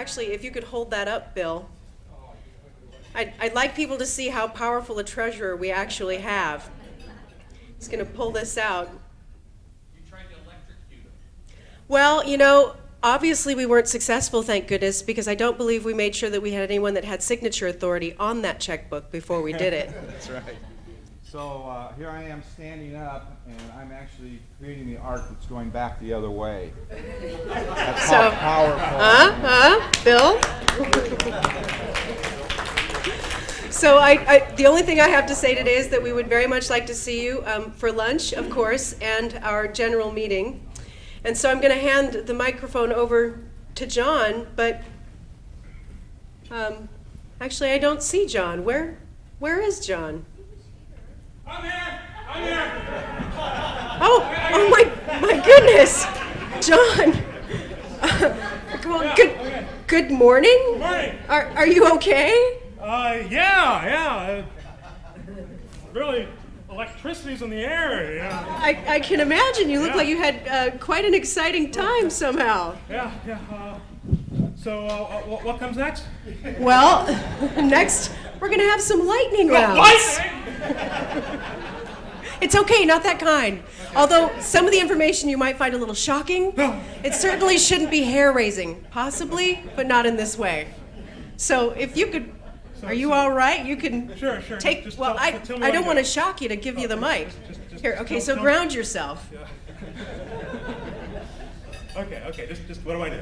actually, if you could hold that up, Bill. I'd like people to see how powerful a treasurer we actually have. He's going to pull this out. You tried to electrocute him. Well, you know, obviously we weren't successful, thank goodness, because I don't believe we made sure that we had anyone that had signature authority on that checkbook before we did it. That's right. So here I am standing up, and I'm actually creating the art that's going back the other way. That's So, how powerful. Bill? So the only thing I have to say today is that we would very much like to see you for lunch, of course, and our general meeting. And so I'm going to hand the microphone over to John, but actually I don't see John. Where is John? I'm here! I'm here! Oh my goodness, John. Come on, good morning. Good morning! Are you okay? Yeah. Really, electricity's in the air, yeah. I can imagine. You look like you had quite an exciting time somehow. Yeah. So, what comes next? Well, next we're going to have some lightning rounds. What? It's okay, not that kind. Although some of the information you might find a little shocking, it certainly shouldn't be hair-raising. Possibly, but not in this way. So if you could, are you all right? You can Sure. take, Just well, tell me I what don't to want to do. shock you to give you the mic. Here, okay, tell- so tell- ground yourself. Okay, just what do I do?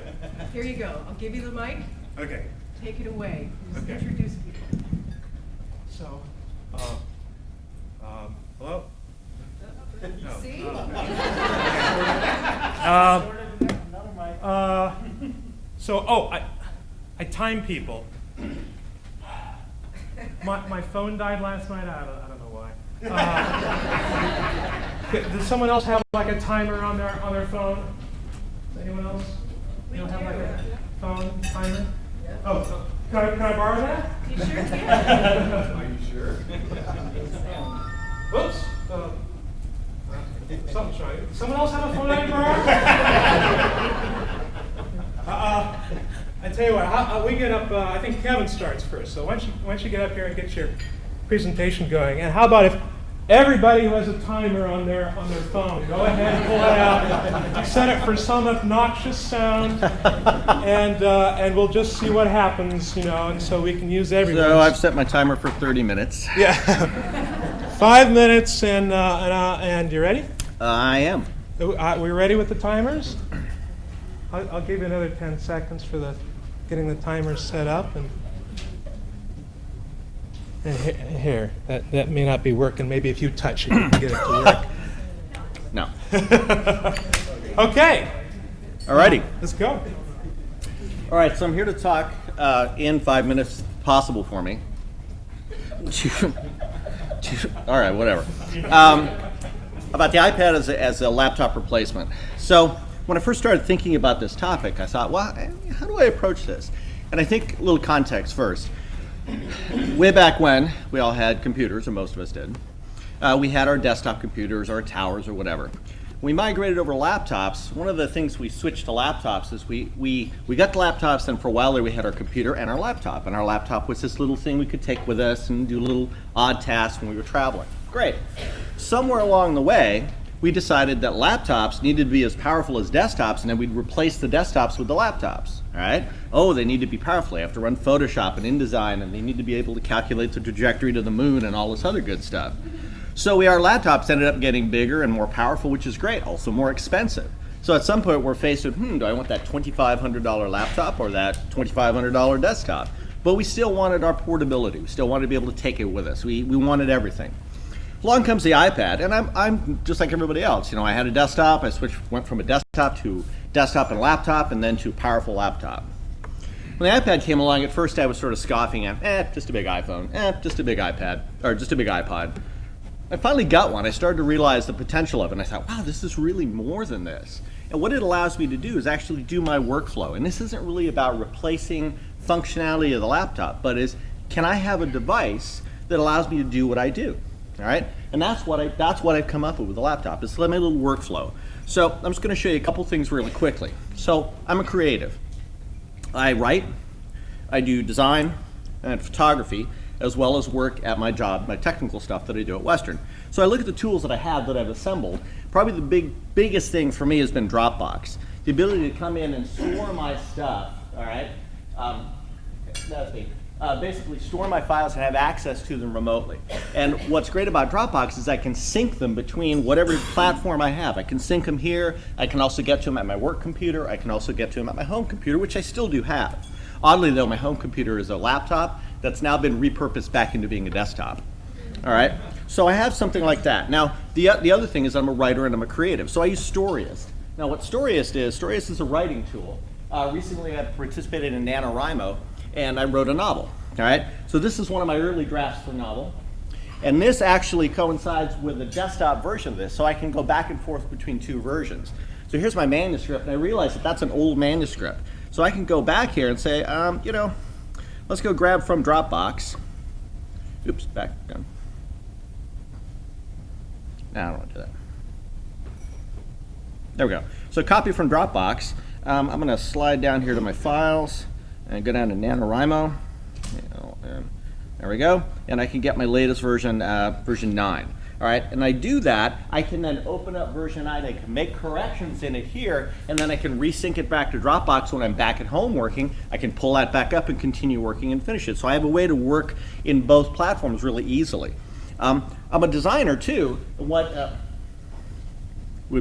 Here you go. I'll give you the mic. Okay, Take it away. Just Okay. introduce people. so, hello? No. See? I time people. My phone died last night. I don't know why. Does someone else have like a timer on their phone? Anyone else? You don't have like a phone timer? Oh, can I borrow that? You sure can. Are you sure? Whoops. Something's right. Someone else have a phone I can borrow? I tell you what, we get up, I think Kevin starts first, so why don't you get up here and get your presentation going. And how about if everybody who has a timer on their phone, go ahead and pull it out, set it for some obnoxious sound, and we'll just see what happens, and so we can use everyone. So I've set my timer for 30 minutes. Yeah. 5 minutes, and you ready? I am. We ready with the timers? I'll give you another 10 seconds for getting the timers set up. And here, that may not be working. Maybe if you touch it, you can get it to work. No. Okay. Alrighty. Let's go. All right, so I'm here to talk in 5 minutes, possible for me. All right, whatever. About the iPad as a laptop replacement. So when I first started thinking about this topic, I thought, well, how do I approach this? And I think a little context first. Way back when, we all had computers, or most of us did. We had our desktop computers, our towers, or whatever. When we migrated over to laptops, one of the things we switched to laptops is we got the laptops, and for a while there we had our computer and our laptop. And our laptop was this little thing we could take with us and do little odd tasks when we were traveling. Great. Somewhere along the way, we decided that laptops needed to be as powerful as desktops, and then we'd replace the desktops with the laptops. All right? Oh, they need to be powerful. They have to run Photoshop and InDesign, and they need to be able to calculate the trajectory to the moon and all this other good stuff. So our laptops ended up getting bigger and more powerful, which is great, also more expensive. So at some point we're faced with, do I want that $2,500 laptop or that $2,500 desktop? But we still wanted our portability. We still wanted to be able to take it with us. We wanted everything. Along comes the iPad, and I'm just like everybody else. I had a desktop. I went from a desktop to desktop and laptop, and then to powerful laptop. When the iPad came along, at first I was sort of scoffing at, just a big iPhone, just a big iPad, or just a big iPod. I finally got one. I started to realize the potential of it, and I thought, wow, this is really more than this. And what it allows me to do is actually do my workflow. And this isn't really about replacing functionality of the laptop, but can I have a device that allows me to do what I do? All right, and that's what I've come up with the laptop. It's my little workflow. So I'm just going to show you a couple things really quickly. So I'm a creative. I write, I do design and photography, as well as work at my job, my technical stuff that I do at Western. So I look at the tools that I have that I've assembled. Probably the biggest thing for me has been Dropbox. The ability to come in and store my stuff, all right? That's me. Basically store my files and have access to them remotely. And what's great about Dropbox is I can sync them between whatever platform I have. I can sync them here. I can also get to them at my work computer. I can also get to them at my home computer, which I still do have. Oddly though, my home computer is a laptop that's now been repurposed back into being a desktop. All right, so I have something like that. Now, the other thing is I'm a writer and I'm a creative, so I use Storyist. Now, what Storyist is a writing tool. Recently, I participated in NaNoWriMo, and I wrote a novel. All right, so this is one of my early drafts for a novel, and this actually coincides with the desktop version of this, so I can go back and forth between two versions. So here's my manuscript, and I realize that that's an old manuscript. So I can go back here and say, you know, let's go grab from Dropbox. Oops, back down. No, I don't want to do that. There we go. So copy from Dropbox. I'm going to slide down here to my files and go down to NaNoWriMo. There we go. And I can get my latest version, version 9. All right, and I do that, I can then open up version 9, I can make corrections in it here, and then I can resync it back to Dropbox when I'm back at home working. I can pull that back up and continue working and finish it. So I have a way to work in both platforms really easily. I'm a designer too, with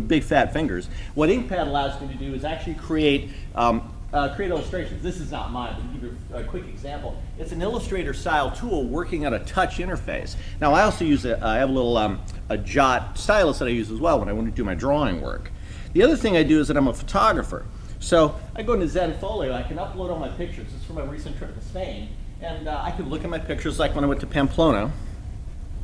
big fat fingers. What InkPad allows me to do is actually create illustrations. This is not mine, but to give you a quick example. It's an Illustrator style tool working on a touch interface. Now I also use I have a little a Jot stylus that I use as well when I want to do my drawing work. The other thing I do is that I'm a photographer. So I go into Zenfolio, I can upload all my pictures. This is from my recent trip to Spain. And I can look at my pictures like when I went to Pamplona.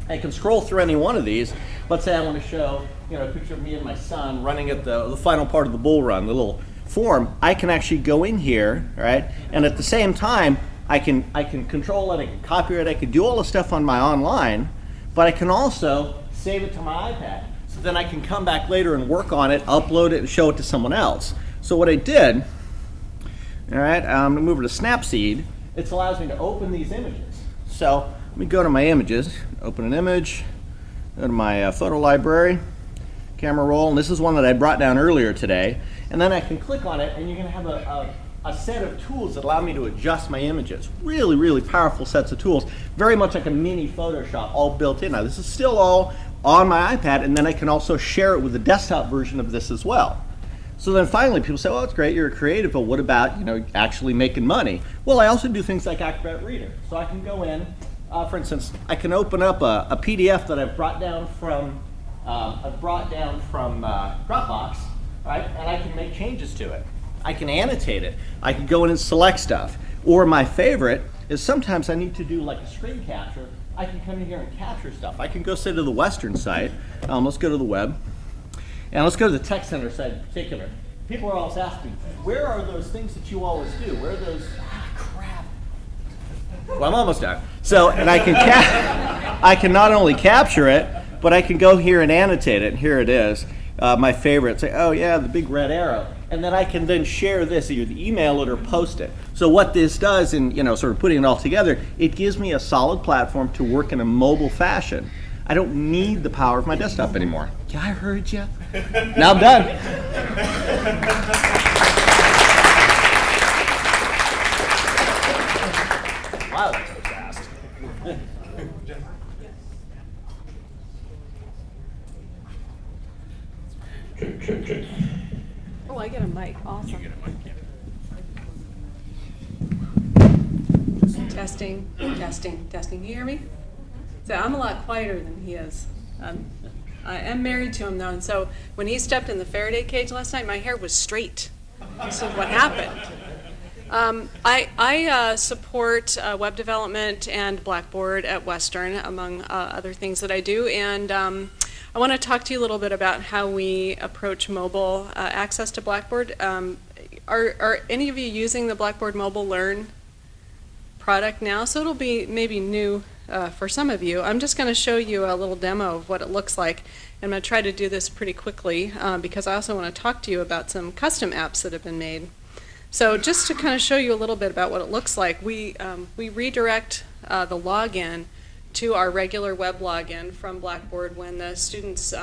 I can scroll through any one of these. Let's say I want to show, you know, a picture of me and my son running at the final part of the bull run, the little form. I can actually go in here, right? And at the same time, I can control it, I can copy it, I can do all the stuff on my online, but I can also save it to my iPad. So then I can come back later and work on it, upload it, and show it to someone else. So what I did, all right, I'm gonna move it to Snapseed. It allows me to open these images. So let me go to my images, open an image, go to my photo library, camera roll, and this is one that I brought down earlier today. And then I can click on it, and you're going to have a set of tools that allow me to adjust my images. Really, really powerful sets of tools. Very much like a mini Photoshop, all built in. Now, this is still all on my iPad, and then I can also share it with the desktop version of this as well. So then finally, people say, well, it's great, you're a creative, but what about, you know, actually making money? Well, I also do things like Acrobat Reader. So I can go in, for instance, I can open up a PDF that I've brought down from Dropbox. Right? And I can make changes to it. I can annotate it. I can go in and select stuff. Or my favorite is sometimes I need to do like a screen capture. I can come in here and capture stuff. I can go say to the Western site. Let's go to the web. And let's go to the Tech Center site in particular. People are always asking, where are those things that you always do? Where are those, crap. Well, I'm almost done. So, and I can not only capture it, but I can go here and annotate it. And here it is. My favorite, say, oh yeah, the big red arrow. And then I can then share this, either email it or post it. So what this does, in, you know, sort of putting it all together, it gives me a solid platform to work in a mobile fashion. I don't need the power of my desktop anymore. Yeah, I heard you. Now I'm done. Wow, that was fast. Oh, I get a mic. Awesome. You get a mic, yeah. Testing, testing, testing. You hear me? So I'm a lot quieter than he is. I am married to him though, and so when he stepped in the Faraday cage last night, my hair was straight. This is what happened. I support web development and Blackboard at Western, among other things that I do, and I want to talk to you a little bit about how we approach mobile access to Blackboard. Are any of you using the Blackboard Mobile Learn product now? So it'll be maybe new for some of you. I'm just going to show you a little demo of what it looks like. I'm going to try to do this pretty quickly because I also want to talk to you about some custom apps that have been made. So just to kind of show you a little bit about what it looks like, we redirect the login to our regular web login from Blackboard. When the students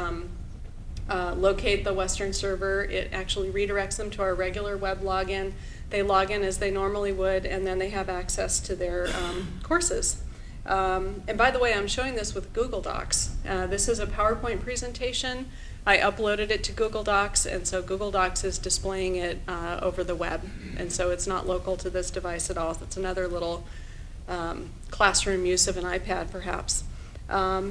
locate the Western server, it actually redirects them to our regular web login. They log in as they normally would, and then they have access to their courses. And by the way, I'm showing this with Google Docs. This is a PowerPoint presentation. I uploaded it to Google Docs, and so Google Docs is displaying it over the web. And so it's not local to this device at all. It's another little classroom use of an iPad, perhaps.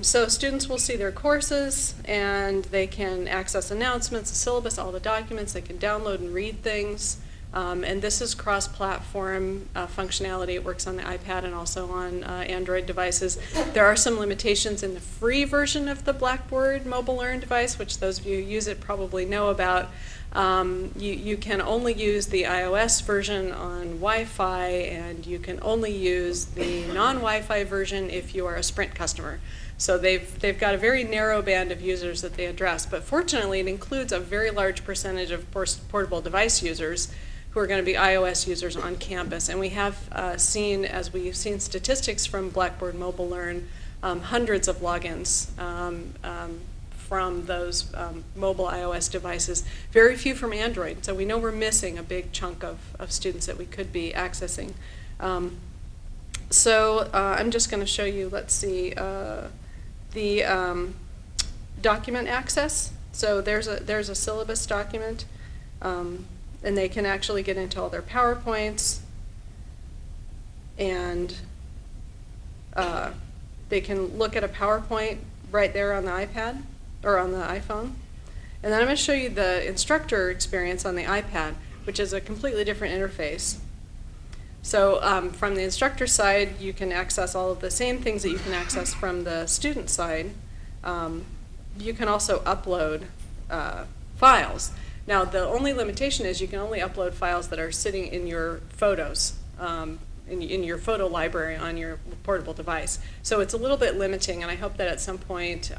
So students will see their courses, and they can access announcements, the syllabus, all the documents. They can download and read things. And this is cross-platform functionality. It works on the iPad and also on Android devices. There are some limitations in the free version of the Blackboard Mobile Learn device, which those of you who use it probably know about. You can only use the iOS version on Wi-Fi, and you can only use the non-Wi-Fi version if you are a Sprint customer. So they've got a very narrow band of users that they address. But fortunately, it includes a very large percentage of portable device users who are going to be iOS users on campus. And we have seen, as we've seen statistics from Blackboard Mobile Learn, hundreds of logins from those mobile iOS devices, very few from Android. So we know we're missing a big chunk of students that we could be accessing. So I'm just going to show you, let's see, the document access. So there's a syllabus document. And they can actually get into all their PowerPoints, and they can look at a PowerPoint right there on the iPad or on the iPhone. And then I'm going to show you the instructor experience on the iPad, which is a completely different interface. So from the instructor side, you can access all of the same things that you can access from the student side. You can also upload files. Now, the only limitation is you can only upload files that are sitting in your photos, in your photo library on your portable device. So it's a little bit limiting, and I hope that at some point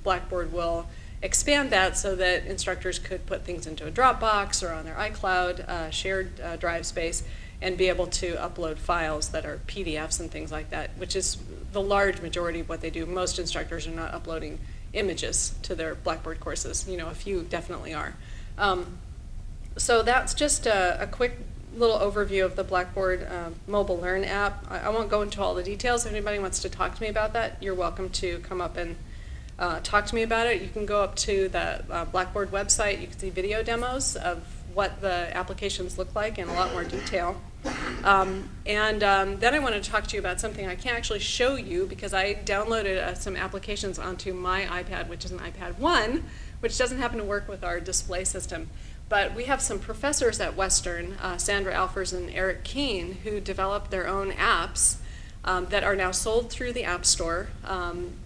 Blackboard will expand that so that instructors could put things into a Dropbox or on their iCloud shared drive space and be able to upload files that are PDFs and things like that, which is the large majority of what they do. Most instructors are not uploading images to their Blackboard courses. You know, a few definitely are. So that's just a quick little overview of the Blackboard Mobile Learn app. I won't go into all the details. If anybody wants to talk to me about that, you're welcome to come up and talk to me about it. You can go up to the Blackboard website. You can see video demos of what the applications look like in a lot more detail. Then I want to talk to you about something I can't actually show you because I downloaded some applications onto my iPad, which is an iPad 1, which doesn't happen to work with our display system. But we have some professors at Western, Sandra Alfers and Eric Keene, who developed their own apps that are now sold through the App Store.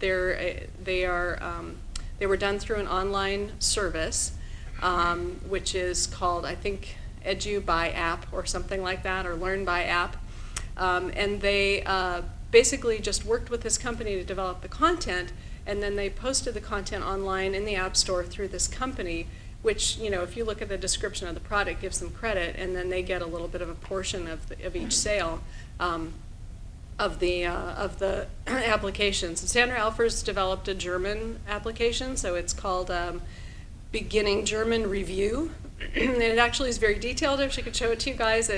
They were done through an online service, which is called, I think, Edu by App or something like that, or Learn by App. And they basically just worked with this company to develop the content, and then they posted the content online in the App Store through this company, which, you know, if you look at the description of the product, gives them credit, and then they get a little bit of a portion of each sale of the applications. Sandra Alfers developed a German application, so it's called Beginning German Review, and it actually is very detailed. If she could show it to you guys,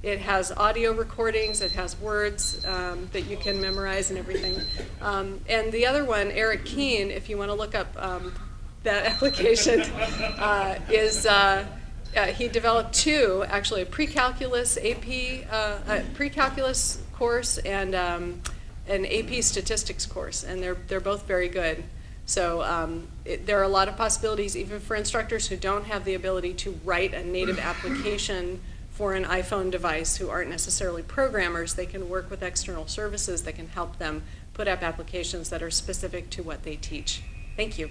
it has audio recordings, it has words that you can memorize and everything. And the other one, Eric Keene, if you want to look up that application, he developed two, actually, a pre-calculus pre-calculus course and an AP statistics course, and they're both very good. So there are a lot of possibilities, even for instructors who don't have the ability to write a native application for an iPhone device, who aren't necessarily programmers. They can work with external services that can help them put up applications that are specific to what they teach. Thank you.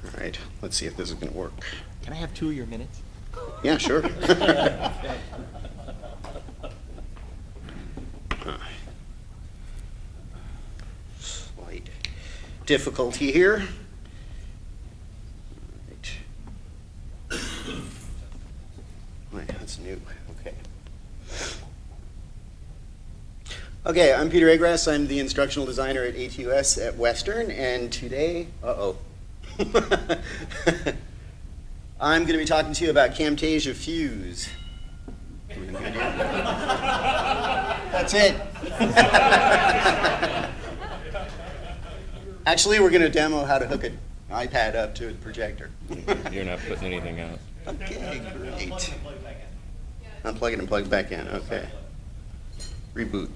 All right, let's see if this is going to work. Can I have 2 of your minutes? Yeah, sure. Slight difficulty here. Right. Wait, that's new. Okay. Okay, I'm Peter Agras. I'm the instructional designer at ATUS at Western, and today, I'm going to be talking to you about Camtasia Fuse. That's it. Actually, we're going to demo how to hook an iPad up to a projector. You're not putting anything out. Okay, great. Unplug it and plug it back in. Okay. Reboot.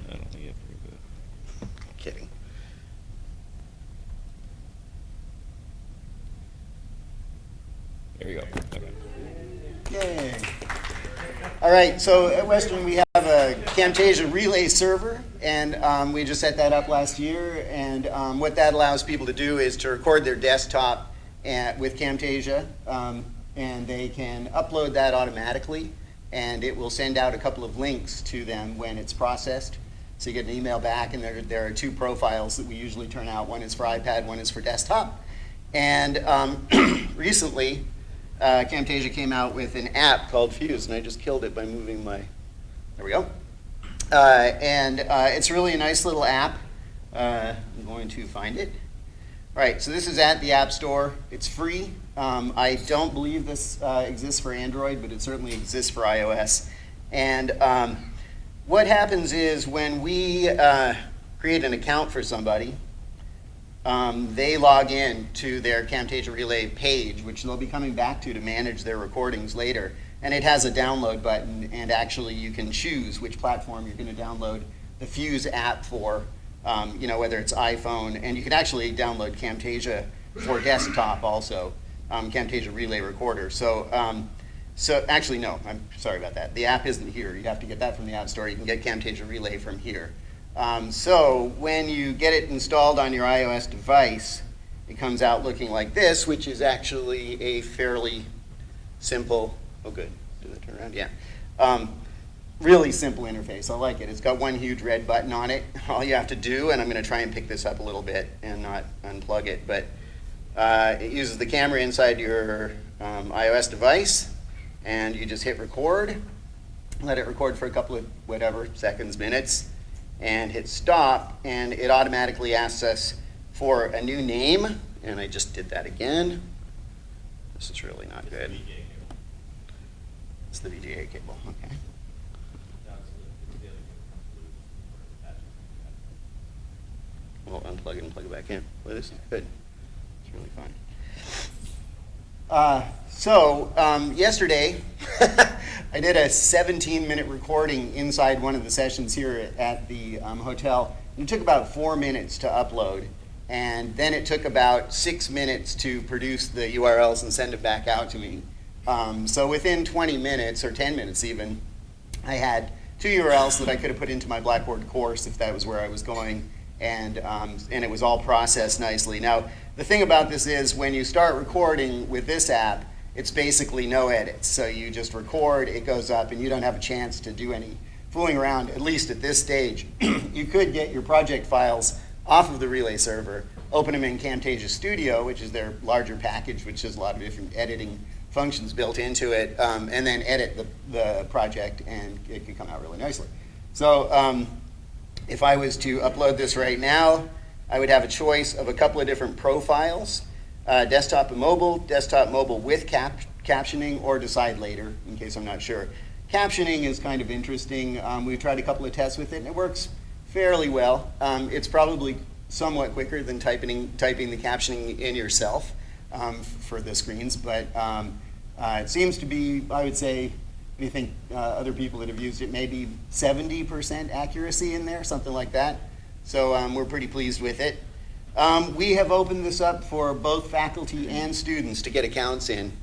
I don't think you have to reboot. Kidding. There you go. Okay. Yay. All right, so at Western we have a Camtasia Relay server, and we just set that up last year. And what that allows people to do is to record their desktop with Camtasia, and they can upload that automatically, and it will send out a couple of links to them when it's processed. So you get an email back, and there are two profiles that we usually turn out. One is for iPad, one is for desktop. And recently, Camtasia came out with an app called Fuse, and I just killed it by moving my, there we go. It's really a nice little app. I'm going to find it. All right, so this is at the App Store. It's free. I don't believe this exists for Android, but it certainly exists for iOS. And what happens is when we create an account for somebody, they log in to their Camtasia Relay page, which they'll be coming back to manage their recordings later. And it has a download button, and actually you can choose which platform you're going to download the Fuse app for, whether it's iPhone. And you can actually download Camtasia for desktop also, Camtasia Relay Recorder. So actually, no, I'm sorry about that. The app isn't here. You have to get that from the App Store. You can get Camtasia Relay from here. So when you get it installed on your iOS device, it comes out looking like this, which is actually a fairly simple, oh good, did that turn around? Yeah. Really simple interface. I like it. It's got one huge red button on it. All you have to do, and I'm going to try and pick this up a little bit and not unplug it, but it uses the camera inside your iOS device, and you just hit record, let it record for a couple of whatever, seconds, minutes, and hit stop, and it automatically asks us for a new name, and I just did that again. This is really not good. It's the VGA cable, okay. We'll unplug it and plug it back in. Well, this is good. It's really fun. Yesterday, I did a 17-minute recording inside one of the sessions here at the hotel. It took about 4 minutes to upload, and then it took about 6 minutes to produce the URLs and send it back out to me. So within 20 minutes, or 10 minutes even, I had 2 URLs that I could have put into my Blackboard course if that was where I was going, and it was all processed nicely. Now, the thing about this is when you start recording with this app, it's basically no edits. So you just record, it goes up, and you don't have a chance to do any fooling around, at least at this stage. You could get your project files off of the Relay server, open them in Camtasia Studio, which is their larger package, which has a lot of different editing functions built into it, and then edit the project, and it can come out really nicely. So if I was to upload this right now, I would have a choice of a couple of different profiles, desktop and mobile with captioning, or decide later, in case I'm not sure. Captioning is kind of interesting. We've tried a couple of tests with it, and it works fairly well. It's probably somewhat quicker than typing the captioning in yourself for the screens, but it seems to be, I would say, I think other people that have used it, maybe 70% accuracy in there, something like that. So we're pretty pleased with it. We have opened this up for both faculty and students to get accounts in.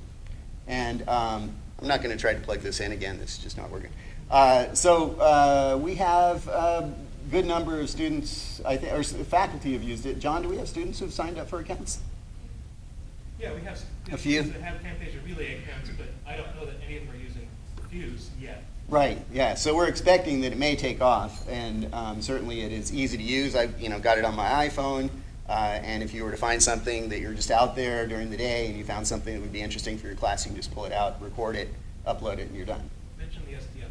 And I'm not going to try to plug this in again. It's just not working. We have a good number of students, I think, or faculty have used it. John, do we have students who have signed up for accounts? Yeah, we have A few? students that have Camtasia Relay accounts, but I don't know that any of them are using Fuse yet. Right, yeah, so we're expecting that it may take off, and certainly it is easy to use. I've got it on my iPhone, and if you were to find something that you're just out there during the day and you found something that would be interesting for your class, you can just pull it out, record it, upload it, and you're done. Mention the SDF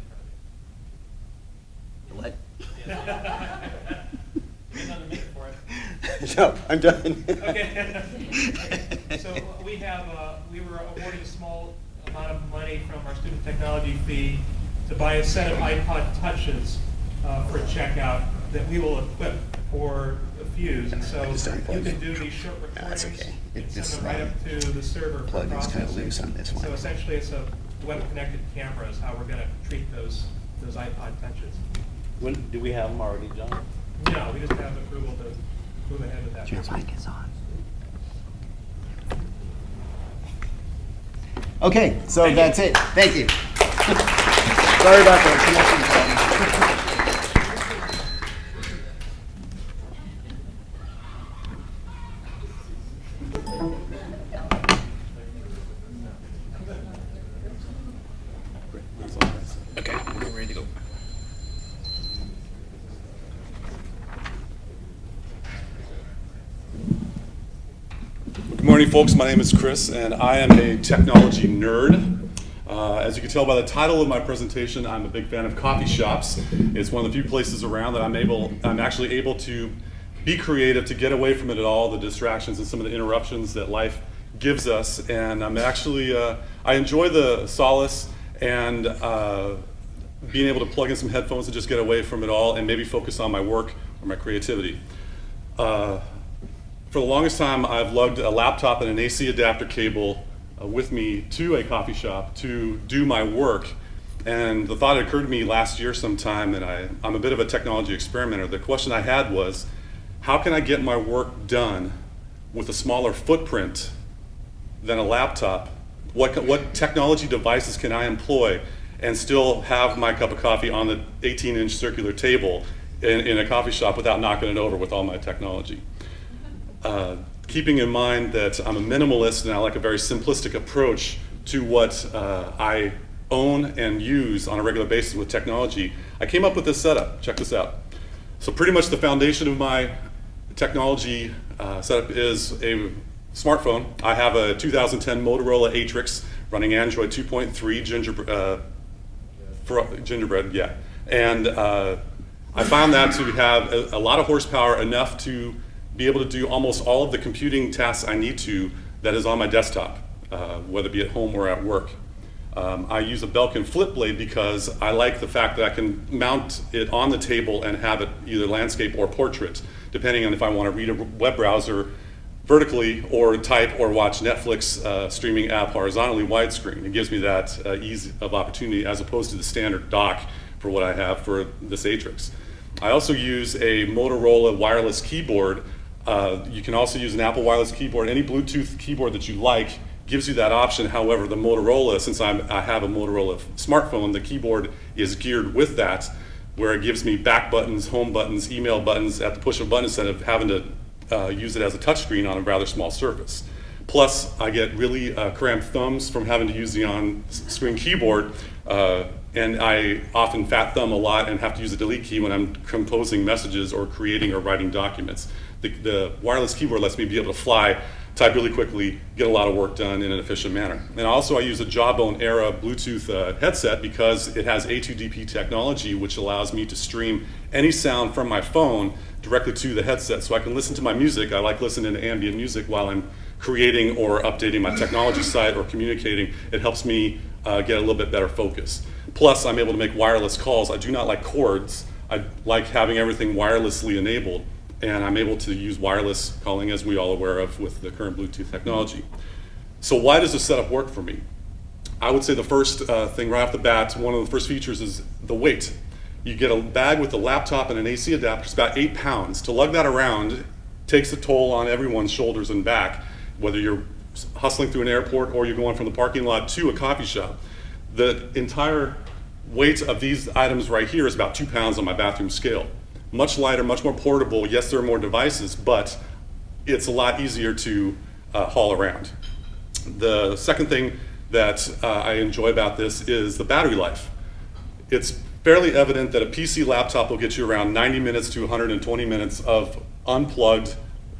What? project. Another minute for it. No, I'm done. Okay. So we were awarded a small amount of money from our student technology fee to buy a set of iPod Touches for checkout that we will equip for the Fuse. And so you can do these short recordings okay. and send them right up to the server for plug is kind of processing. loose on this one. So essentially it's a web-connected camera is how we're going to treat those iPod Touches. When, do we have them already done? No, we just have approval to move ahead with that. Your mic is on. Okay, so that's it. Thank you. Sorry about the connection problem. Okay, we're ready to go. Good morning, folks. My name is Chris, and I am a technology nerd. As you can tell by the title of my presentation, I'm a big fan of coffee shops. It's one of the few places around that I'm actually able to be creative, to get away from it at all, the distractions and some of the interruptions that life gives us. And I'm actually, I enjoy the solace and being able to plug in some headphones and just get away from it all and maybe focus on my work or my creativity. For the longest time, I've lugged a laptop and an AC adapter cable with me to a coffee shop to do my work. And the thought occurred to me last year sometime that I'm a bit of a technology experimenter. The question I had was, how can I get my work done with a smaller footprint than a laptop? What technology devices can I employ and still have my cup of coffee on the 18-inch circular table in a coffee shop without knocking it over with all my technology? Keeping in mind that I'm a minimalist and I like a very simplistic approach to what I own and use on a regular basis with technology, I came up with this setup. Check this out. So pretty much the foundation of my technology setup is a smartphone. I have a 2010 Motorola Atrix running Android 2.3 gingerbread, yeah. And I found that to have a lot of horsepower, enough to be able to do almost all of the computing tasks I need to that is on my desktop, whether it be at home or at work. I use a Belkin flip blade because I like the fact that I can mount it on the table and have it either landscape or portrait, depending on if I want to read a web browser vertically or type or watch Netflix streaming app horizontally widescreen. It gives me that ease of opportunity as opposed to the standard dock for what I have for this Atrix. I also use a Motorola wireless keyboard. You can also use an Apple wireless keyboard. Any Bluetooth keyboard that you like gives you that option. However, the Motorola, since I have a Motorola smartphone, the keyboard is geared with that, where it gives me back buttons, home buttons, email buttons at the push of a button instead of having to use it as a touchscreen on a rather small surface. Plus, I get really cramped thumbs from having to use the on-screen keyboard, and I often fat thumb a lot and have to use the delete key when I'm composing messages or creating or writing documents. The wireless keyboard lets me be able to fly, type really quickly, get a lot of work done in an efficient manner. And also I use a Jawbone Era Bluetooth headset because it has A2DP technology, which allows me to stream any sound from my phone directly to the headset. So I can listen to my music. I like listening to ambient music while I'm creating or updating my technology site or communicating. It helps me get a little bit better focus. Plus, I'm able to make wireless calls. I do not like cords. I like having everything wirelessly enabled. And I'm able to use wireless calling, as we all are aware of with the current Bluetooth technology. So why does this setup work for me? I would say the first thing right off the bat, one of the first features is the weight. You get a bag with a laptop and an AC adapter. It's about 8 pounds. To lug that around takes a toll on everyone's shoulders and back, whether you're hustling through an airport or you're going from the parking lot to a coffee shop. The entire weight of these items right here is about 2 pounds on my bathroom scale. Much lighter, much more portable. Yes, there are more devices, but it's a lot easier to haul around. The second thing that I enjoy about this is the battery life. it's fairly evident that a PC laptop will get you around 90 minutes to 120 minutes of unplugged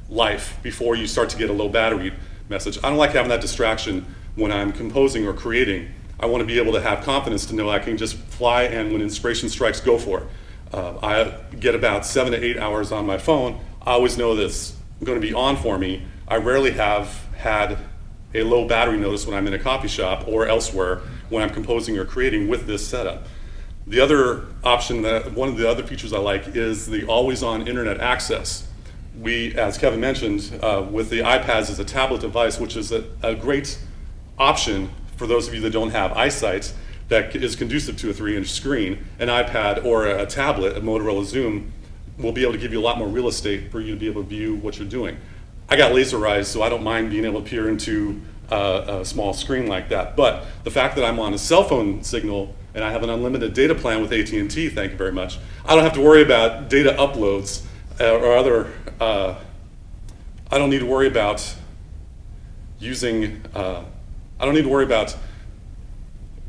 life before you start to get a low battery message. I don't like having that distraction when I'm composing or creating. I want to be able to have confidence to know I can just fly, and when inspiration strikes, go for it. I get about 7 to 8 hours on my phone. I always know that's going to be on for me. I rarely have had a low battery notice when I'm in a coffee shop or elsewhere when I'm composing or creating with this setup. The other option, one of the other features I like, is the always-on internet access. We, as Kevin mentioned, with the iPads as a tablet device, which is a great option for those of you that don't have eyesight that is conducive to a 3-inch screen, an iPad or a tablet, a Motorola Zoom, will be able to give you a lot more real estate for you to be able to view what you're doing. I got laser eyes, so I don't mind being able to peer into a small screen like that. But the fact that I'm on a cell phone signal and I have an unlimited data plan with AT&T, thank you very much, I don't have to worry about data uploads or other, I don't need to worry about using, I don't need to worry about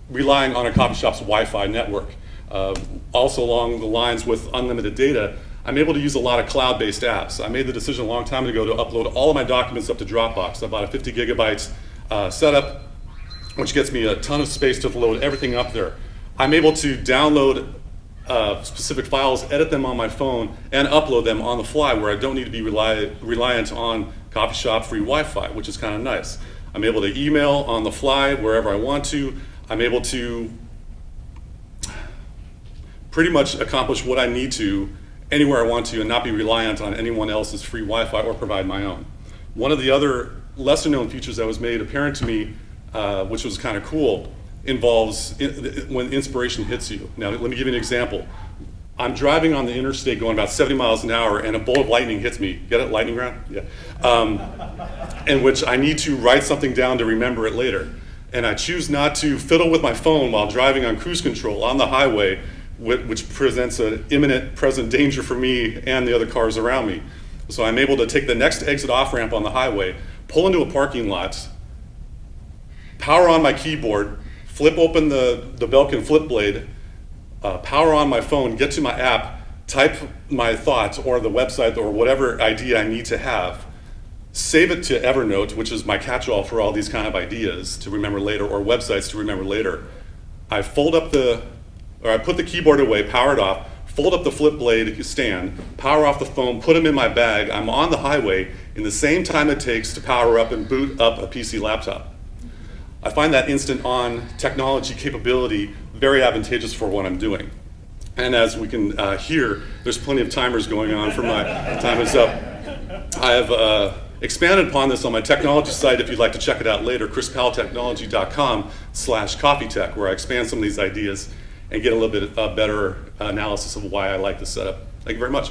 relying on a coffee shop's Wi-Fi network. Also along the lines with unlimited data, I'm able to use a lot of cloud-based apps. I made the decision a long time ago to upload all of my documents up to Dropbox. I bought a 50 gigabytes setup, which gets me a ton of space to load everything up there. I'm able to download specific files, edit them on my phone, and upload them on the fly where I don't need to be reliant on coffee shop free Wi-Fi, which is kind of nice. I'm able to email on the fly wherever I want to. I'm able to pretty much accomplish what I need to anywhere I want to and not be reliant on anyone else's free Wi-Fi or provide my own. One of the other lesser known features that was made apparent to me, which was kind of cool, involves when inspiration hits you. Now, let me give you an example. I'm driving on the interstate going about 70 miles an hour and a bolt of lightning hits me. Get it? Lightning round? Yeah. In which I need to write something down to remember it later. And I choose not to fiddle with my phone while driving on cruise control on the highway, which presents an imminent present danger for me and the other cars around me. So I'm able to take the next exit off ramp on the highway, pull into a parking lot, power on my keyboard, flip open the Belkin flip blade, power on my phone, get to my app, type my thoughts or the website or whatever idea I need to have, save it to Evernote, which is my catch-all for all these kind of ideas to remember later, or websites to remember later. I I put the keyboard away, power it off, fold up the flip blade stand, power off the phone, put them in my bag. I'm on the highway in the same time it takes to power up and boot up a PC laptop. I find that instant on technology capability very advantageous for what I'm doing. And as we can hear, there's plenty of timers going on for my time is up. I have expanded upon this on my technology site if you'd like to check it out later, chrispowelltechnology.com/coffeetech, where I expand some of these ideas and get a little bit better analysis of why I like this setup. Thank you very much.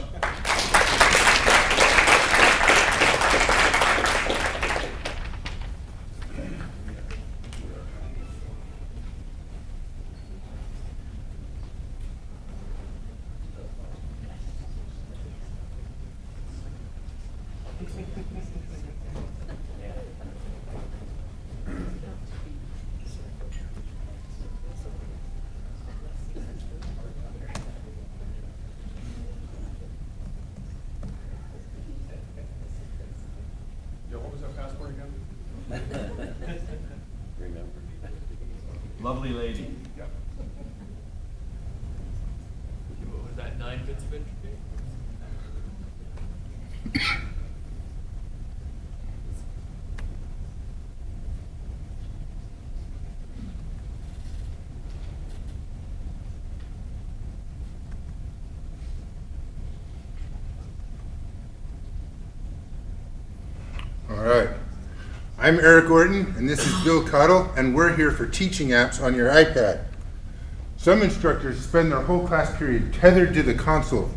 Lovely lady. What was that, 9 bits of entropy? All right. I'm Eric Orton, and this is Bill Cottle, and we're here for teaching apps on your iPad. Some instructors spend their whole class period tethered to the console.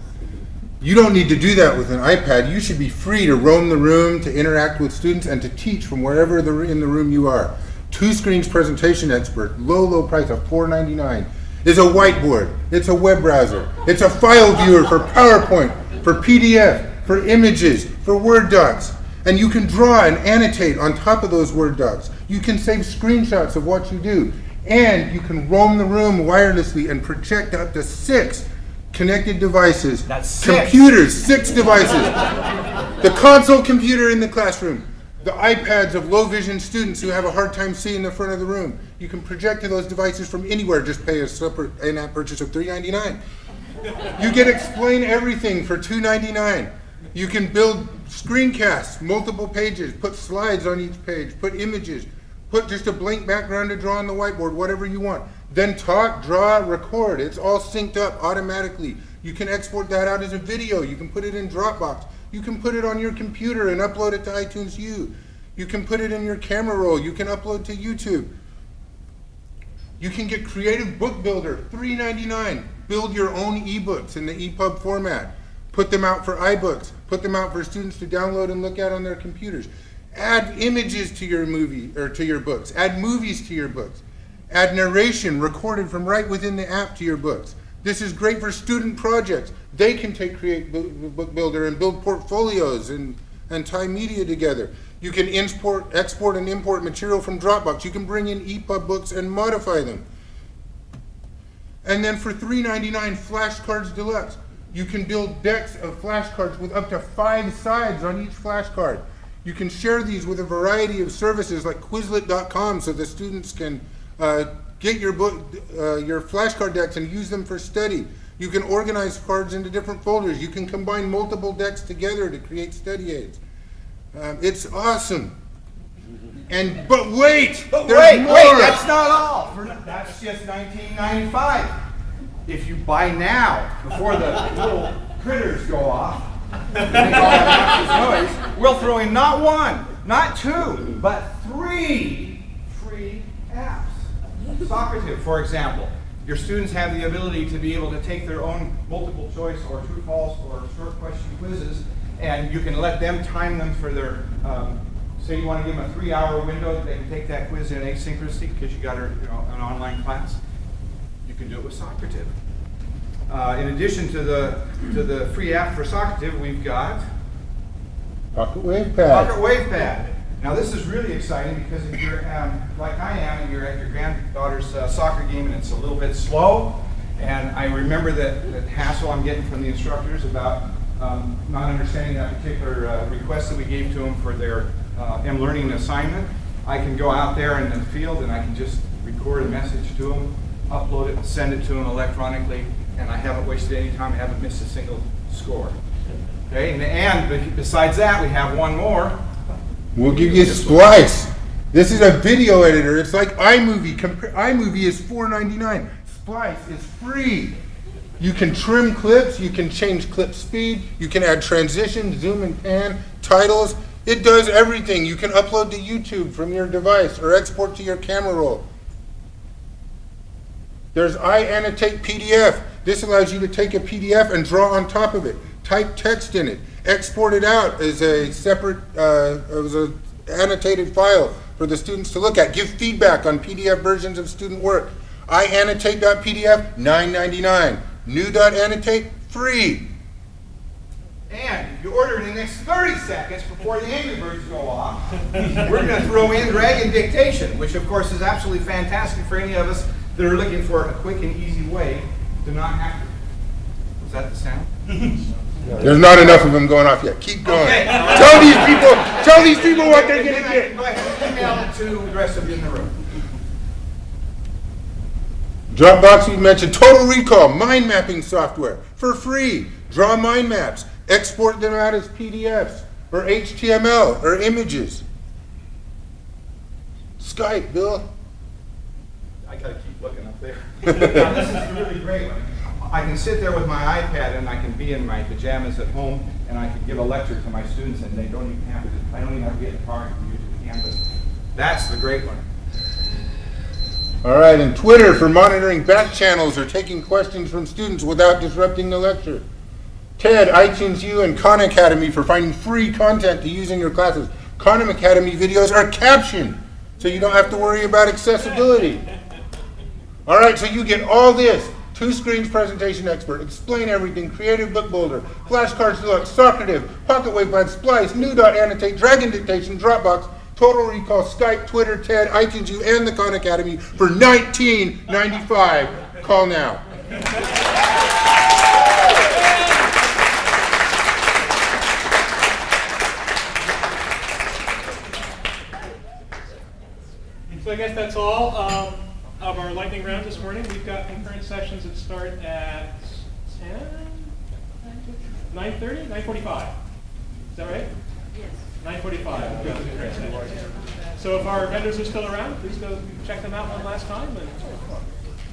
You don't need to do that with an iPad. You should be free to roam the room, to interact with students, and to teach from wherever in the room you are. 2 Screens Presentation Expert, low price of $4.99, is a whiteboard, it's a web browser, it's a file viewer for PowerPoint, for PDF, for images, for Word docs. And you can draw and annotate on top of those Word docs. You can save screenshots of what you do. And you can roam the room wirelessly and project up to 6 connected devices. That's 6. Computers, 6 devices. The console computer in the classroom. The iPads of low vision students who have a hard time seeing the front of the room. You can project to those devices from anywhere. Just pay a separate in-app purchase of $3.99. You get Explain Everything for $2.99. You can build screencasts, multiple pages, put slides on each page, put images, put just a blank background to draw on the whiteboard, whatever you want. Then talk, draw, record. It's all synced up automatically. You can export that out as a video. You can put it in Dropbox. You can put it on your computer and upload it to iTunes U. You can put it in your camera roll. You can upload to YouTube. You can get Creative Book Builder, $3.99. Build your own ebooks in the EPUB format. Put them out for iBooks. Put them out for students to download and look at on their computers. Add images to your movie or to your books. Add movies to your books. Add narration recorded from right within the app to your books. This is great for student projects. They can take Create Book Builder and build portfolios and tie media together. You can export and import material from Dropbox. You can bring in EPUB books and modify them. And then for $3.99, Flashcards Deluxe. You can build decks of flashcards with up to 5 sides on each flashcard. You can share these with a variety of services like Quizlet.com so the students can get your flashcard decks and use them for study. You can organize cards into different folders. You can combine multiple decks together to create study aids. It's awesome. But wait, Wait, that's not all. That's just $19.95. If you buy now, before the little critters go off, and make all that noise, we'll throw in not 1, not 2, but 3 free apps. Socrative, for example. Your students have the ability to be able to take their own multiple choice or true false or short question quizzes, and you can let them time them for their, say you want to give them a 3-hour window that they can take that quiz in asynchronously because you got an online class. You can do it with Socrative. In addition to the free app for Socrative, we've got Pocket WavePad. Pocket WavePad. Now this is really exciting because if you're like I am and you're at your granddaughter's soccer game and it's a little bit slow, and I remember that hassle I'm getting from the instructors about not understanding that particular request that we gave to them for their M-Learning assignment, I can go out there in the field and I can just record a message to them, upload it, and send it to them electronically, and I haven't wasted any time, I haven't missed a single score. Okay, and besides that, we have one more. We'll give you Splice. This is a video editor. It's like iMovie. iMovie is $4.99. Splice is free. You can trim clips. You can change clip speed. You can add transitions, zoom and pan, titles. It does everything. You can upload to YouTube from your device or export to your camera roll. There's iAnnotate PDF. This allows you to take a PDF and draw on top of it. Type text in it. Export it out as a separate, as an annotated file for the students to look at. Give feedback on PDF versions of student work. iAnnotate.pdf, $9.99. New.annotate, free. And if you order in the next 30 seconds before the Angry Birds go off, we're going to throw in Dragon Dictation, which of course is absolutely fantastic for any of us that are looking for a quick and easy way to not have to. Was that the sound? There's not enough of them going off yet. Keep going. Okay. Tell these people what they're going to get. Go ahead and email it to the rest of you in the room. Dropbox, we mentioned. Total Recall, mind mapping software for free. Draw mind maps. Export them out as PDFs or HTML or images. Skype, Bill. I gotta keep looking up there. Now, this is a really great one. I can sit there with my iPad and I can be in my pajamas at home and I can give a lecture to my students and they don't even have to, I don't even have to get in the car and use the campus. That's the great one. All right, and Twitter for monitoring back channels or taking questions from students without disrupting the lecture. TED, iTunes U, and Khan Academy for finding free content to use in your classes. Khan Academy videos are captioned, so you don't have to worry about accessibility. All right, so you get all this. 2 Screens Presentation Expert, Explain Everything, Creative Book Builder, Flashcards Deluxe, Socrative, Pocket WavePad, Splice, New.annotate, Dragon Dictation, Dropbox, Total Recall, Skype, Twitter, TED, iTunes U, and the Khan Academy for $19.95. Call now. So I guess that's all of our lightning round this morning. We've got concurrent sessions that start at 10, 9:30, 9:45. Is that right? Yes. 9:45. We've got concurrent sessions. So if our vendors are still around, please go check them out one last time.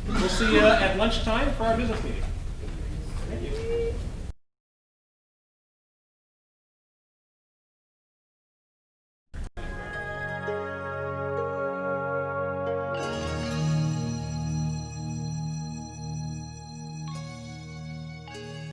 And we'll see you at lunchtime for our business meeting.